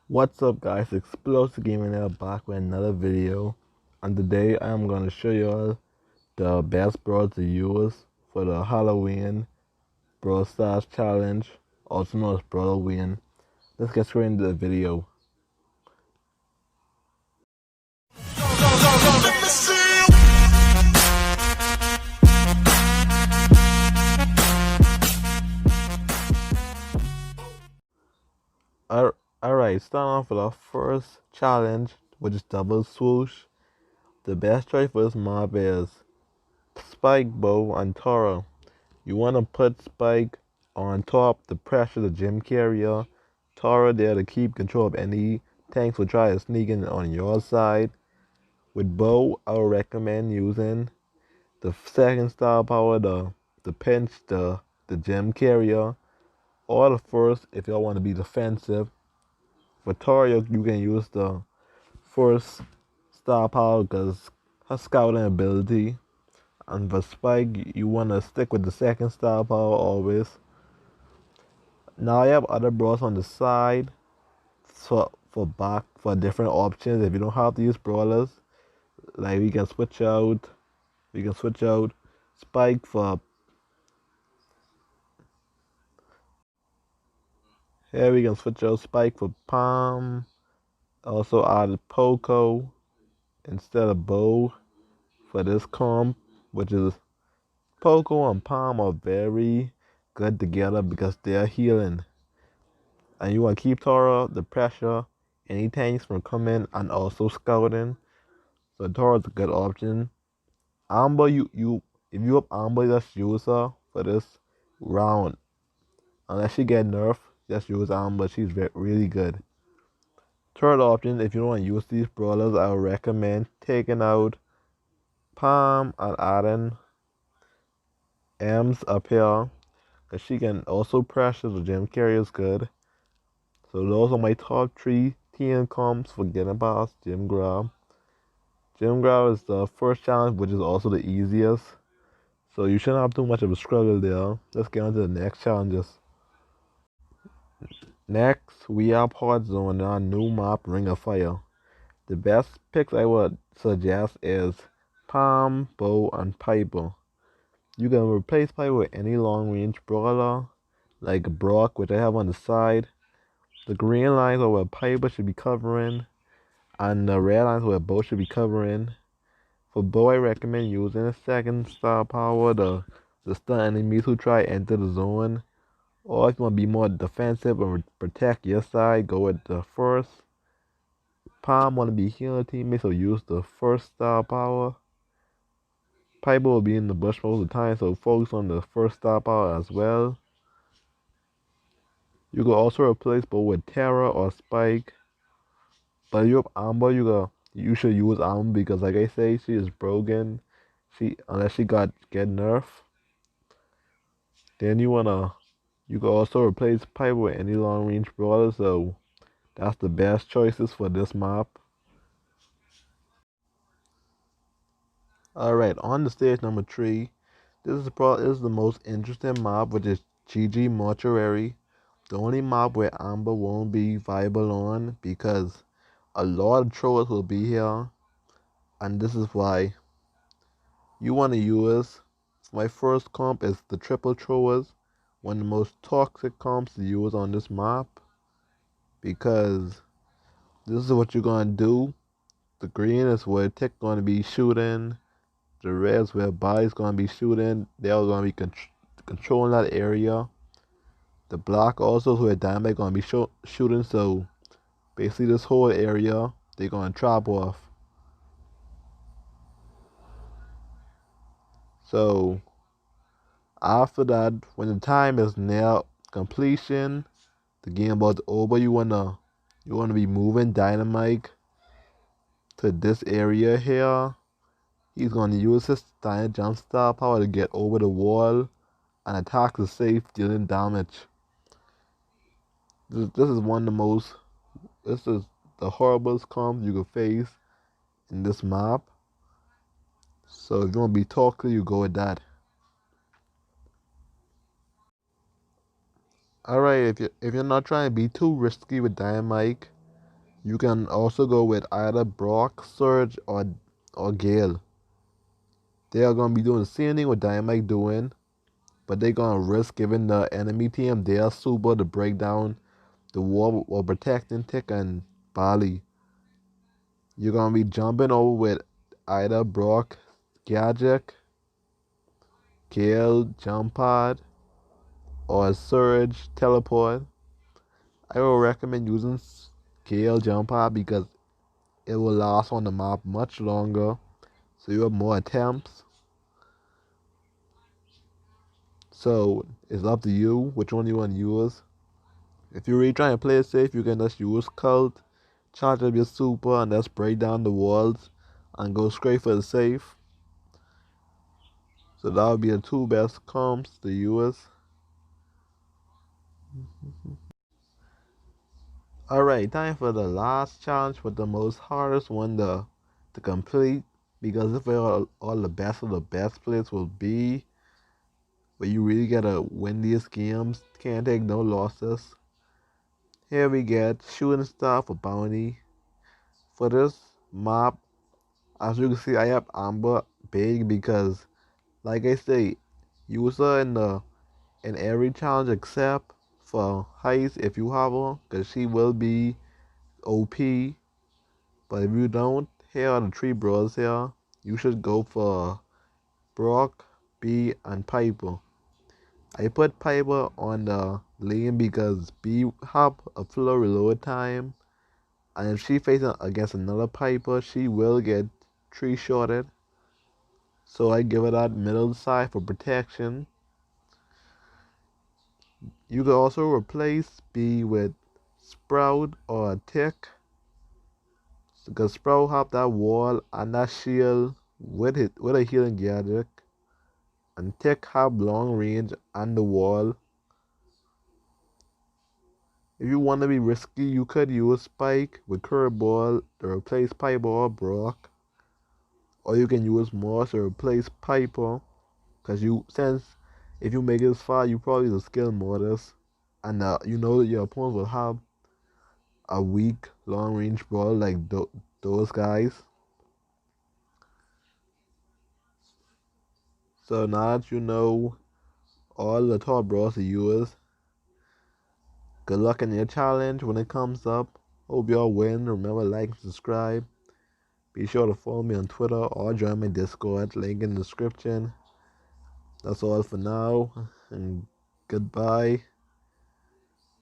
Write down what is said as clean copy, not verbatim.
What's up guys, Explosive Gaming here back with another video, and today I am going to show you all the best brawls to use for the Halloween Brawl Stars Challenge, also known as brawl-o-ween. Let's get straight into the video. Alright, starting off with our first challenge, which is double swoosh. The best choice for this mob is Spike, Bow, and Tara. You want to put Spike on top to pressure the gym carrier. Tara there to keep control of any tanks will try to sneak in on your side. With Bow, I would recommend using the second star power to pinch the gym carrier. Or the first if y'all want to be defensive. For Tara, you can use the first star power because her scouting ability. And for Spike, you want to stick with the second star power always. Now I have other brawls on the side for different options. If you don't have to use brawlers, like we can switch out Spike for here. We can switch out Spike for Palm. Also add Poco instead of Bow for this comp, which is Poco and Palm are very good together because they are healing. And you want to keep Tara the pressure any tanks from coming and also scouting. So Tara's a good option. Amber, you if you have Amber, just use her for this round. Unless she get nerfed, just use Amber. She's really good. Third option, if you don't want to use these brawlers, I would recommend taking out Palm and adding Ems up here, because she can also pressure the gym carriers good. So those are my top 3 TN comps for getting past Gym Grab. Gym Grab is the first challenge, which is also the easiest. So you shouldn't have too much of a struggle there. Let's get on to the next challenges. Next, we have Hot Zone and our new map, Ring of Fire. The best picks I would suggest is Palm, Bow, and Piper. You can replace Piper with any long-range brawler, like Brock, which I have on the side. The green lines are where Piper should be covering, and the red lines where Bow should be covering. For Bow, I recommend using a second star power to stun enemies who try to enter the zone. Or if you want to be more defensive and protect your side, go with the first. Palm want to be healing teammates, so use the first star power. Piper will be in the bush most of the time, so focus on the first star power as well. You can also replace Bow with Terra or Spike. But if you have Amber, you should use Amber because, like I say, she is broken. Unless she get nerfed. Then you can also replace Piper with any long range brawler, so that's the best choices for this map. Alright, on the stage number 3, this is the most interesting map, which is GG Mortuary. The only map where Amber won't be viable on because a lot of trolls will be here, and this is why. You want to use, my first comp is the triple throwers, one of the most toxic comps to use on this map, because this is what you're going to do. The green is where Tick going to be shooting, the red is where Body's going to be shooting, they're going to be controlling that area. The black also is where Dynamite going to be shooting, so basically this whole area they're going to trap off. So after that, when the time is near completion, the game about over, you wanna be moving Dynamite to this area here. He's gonna use his standard jump star power to get over the wall and attack the safe, dealing damage. This is one of the most. This is the horriblest comp you could face in this map. So if you wanna be toxic, you go with that. Alright, if you're not trying to be too risky with Dynamite, You can also go with either Brock, Surge, or Gale. They are gonna be doing the same thing what Dynamite doing, but they're gonna risk giving the enemy team their super to break down the wall while protecting Tick and Bali. You're gonna be jumping over with either Brock, Gadget, Gale, Jump Pod, or Surge, Teleport. I will recommend using Gale Jump Pod because it will last on the map much longer, so you have more attempts. So it's up to you which one you want to use. If you're really trying to play it safe, you can just use Cult, charge up your super, and just break down the walls and go straight for the safe. So that would be the two best comps to use. Alright, time for the last challenge, but the most hardest one to complete. Because if all the best of the best players will be, but you really gotta win these games, can't take no losses. Here we get shooting star for bounty. For this map, as you can see, I have Amber big because, like I say, use her in every challenge except for heist if you have her, cause she will be OP. But if you don't, here are the three bros here. You should go for Brock, B, and Piper. I put Piper on the lane because B have a slow reload time, and if she faces against another Piper, she will get tree shorted. So I give her that middle side for protection. You can also replace B with Sprout or Tick, because Sprout have that wall and that shield with a healing gadget, and Tick have long range and the wall. If you want to be risky, you could use Spike with Curveball to replace Piper or Brock, or you can use Moss to replace Piper. Cause since if you make it this far, you probably the skill Mortis, and you know that your opponent will have a weak long range ball like those guys. So now that you know all the top brawls to use, good luck in your challenge when it comes up. Hope y'all win. Remember, like and subscribe. Be sure to follow me on Twitter or join my Discord. Link in the description. That's all for now, and goodbye.